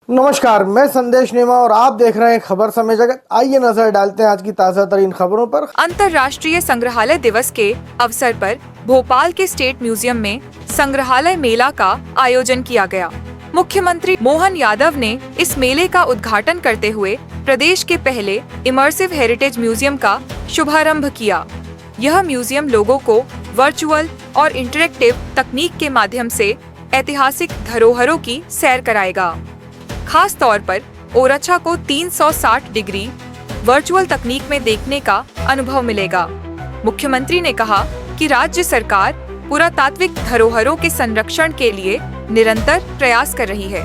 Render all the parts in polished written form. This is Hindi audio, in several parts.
नमस्कार, मैं संदेश नेमा और आप देख रहे हैं खबर समय जगत। आइए नजर डालते हैं आज की ताजा तरीन खबरों पर। अंतर्राष्ट्रीय संग्रहालय दिवस के अवसर पर भोपाल के स्टेट म्यूजियम में संग्रहालय मेला का आयोजन किया गया। मुख्यमंत्री मोहन यादव ने इस मेले का उद्घाटन करते हुए प्रदेश के पहले इमर्सिव हेरिटेज म्यूजियम का शुभारंभ किया। यह म्यूजियम लोगों को वर्चुअल और इंटरेक्टिव तकनीक के माध्यम से ऐतिहासिक धरोहरों की सैर कराएगा। खास तौर पर ओरछा को 360 डिग्री वर्चुअल तकनीक में देखने का अनुभव मिलेगा। मुख्यमंत्री ने कहा कि राज्य सरकार पुरातात्विक धरोहरों के संरक्षण के लिए निरंतर प्रयास कर रही है।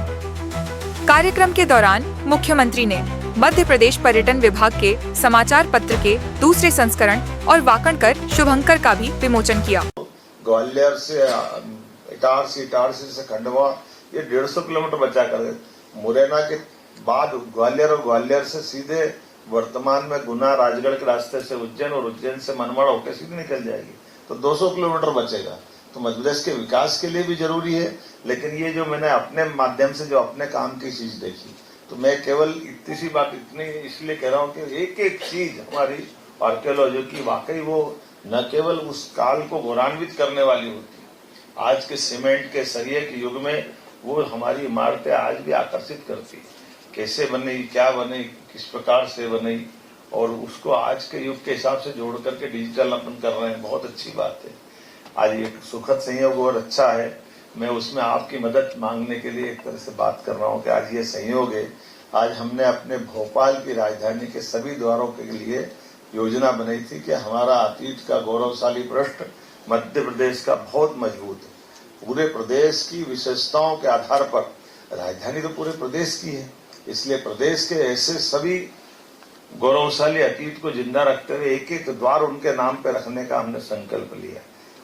कार्यक्रम के दौरान मुख्यमंत्री ने मध्य प्रदेश पर्यटन विभाग के समाचार पत्र के दूसरे संस्करण और वाकणकर शुभंकर का भी विमोचन किया। ग्वालियर से इटारसी से खंडवा ये 150 किलोमीटर बचा कर मुरैना के बाद ग्वालियर और ग्वालियर से सीधे वर्तमान में गुना राजगढ़ के रास्ते से उज्जैन और उज्जैन से मनमाड़ होकर सीधे निकल जाएगी, तो 200 किलोमीटर बचेगा। तो मध्य प्रदेश के विकास के लिए भी जरूरी है। लेकिन ये जो मैंने अपने माध्यम से जो अपने काम की चीज देखी, तो मैं केवल इतनी सी बात इतनी इसलिए कह रहा हूँ कि एक एक चीज हमारी आर्कियोलॉजी की वाकई वो न केवल उस काल को गौरवान्वित करने वाली होती, आज के सीमेंट के सरिये के युग में वो हमारी इमारतें आज भी आकर्षित करती, कैसे बनी, क्या बनी, किस प्रकार से बनी, और उसको आज के युग के हिसाब से जोड़ करके डिजिटल अपन कर रहे हैं। बहुत अच्छी बात है। आज एक सुखद संयोग और अच्छा है। मैं उसमें आपकी मदद मांगने के लिए एक तरह से बात कर रहा हूँ कि आज ये संयोग है। आज हमने अपने भोपाल की राजधानी के सभी द्वारों के लिए योजना बनाई थी कि हमारा अतीत का गौरवशाली पृष्ठ मध्य प्रदेश का बहुत मजबूत है। पूरे प्रदेश की विशेषताओं के आधार पर राजधानी तो पूरे प्रदेश की है, इसलिए प्रदेश के ऐसे सभी गौरवशाली अतीत को जिंदा रखते हुए एक एक द्वार उनके नाम पे रखने का हमने संकल्प लिया।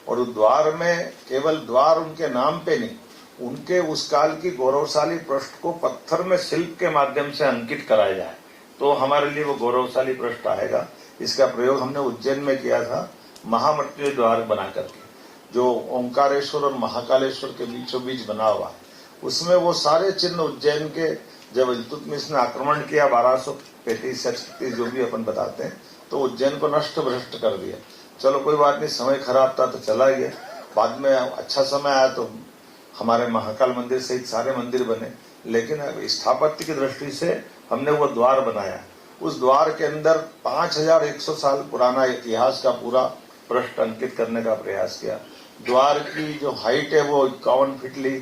और उस द्वार में केवल द्वार उनके नाम पे नहीं, उनके उस काल की गौरवशाली पृष्ठ को पत्थर में शिल्प के माध्यम से अंकित कराया जाए, तो हमारे लिए वो गौरवशाली पृष्ठ आएगा। इसका प्रयोग हमने उज्जैन में किया था, महामृत्युंजय द्वार बना करके, जो ओंकारेश्वर और महाकालेश्वर के बीचों बीच बना हुआ है। उसमें वो सारे चिन्ह उज्जैन के, जब इल्तुतमिश ने आक्रमण किया 1235 या 36 जो भी अपन बताते हैं, तो उज्जैन को नष्ट भ्रष्ट कर दिया। चलो कोई बात नहीं, समय खराब था तो चला गया। बाद में अच्छा समय आया तो हमारे महाकाल मंदिर सहित सारे मंदिर बने। लेकिन स्थापत्य की दृष्टि से हमने वो द्वार बनाया। उस द्वार के अंदर 5100 साल पुराना इतिहास का पूरा पृष्ठ अंकित करने का प्रयास किया। द्वार की जो हाइट है वो 51 फीट ली,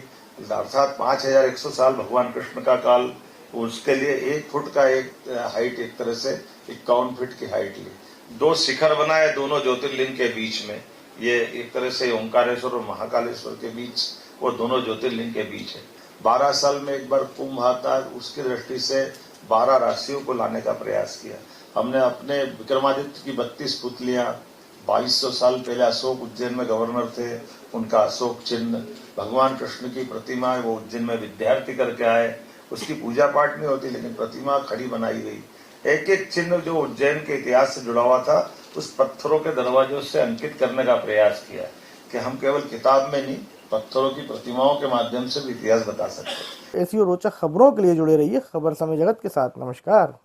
अर्थात 5100 साल भगवान कृष्ण का काल, उसके लिए 1 फुट का एक हाइट, एक तरह से 51 फीट की हाइट ली। 2 शिखर बनाए दोनों ज्योतिर्लिंग के बीच में, ये एक तरह से ओंकारेश्वर और महाकालेश्वर के बीच, वो दोनों ज्योतिर्लिंग के बीच है। 12 साल में एक बार कुंभ आता है, उसकी दृष्टि से 12 राशियों को लाने का प्रयास किया। हमने अपने विक्रमादित्य की 32 पुतलियां, 2200 साल पहले अशोक उज्जैन में गवर्नर थे, उनका अशोक चिन्ह, भगवान कृष्ण की प्रतिमा वो उज्जैन में विद्यार्थी करके आए, उसकी पूजा पाठ नहीं होती लेकिन प्रतिमा खड़ी बनाई गई। एक एक चिन्ह जो उज्जैन के इतिहास से जुड़ा हुआ था, उस पत्थरों के दरवाजों से अंकित करने का प्रयास किया कि हम केवल किताब में नहीं, पत्थरों की प्रतिमाओं के माध्यम से भी इतिहास बता सकते हैं। ऐसी और रोचक खबरों के लिए जुड़े रहिए खबर समय जगत के साथ। नमस्कार।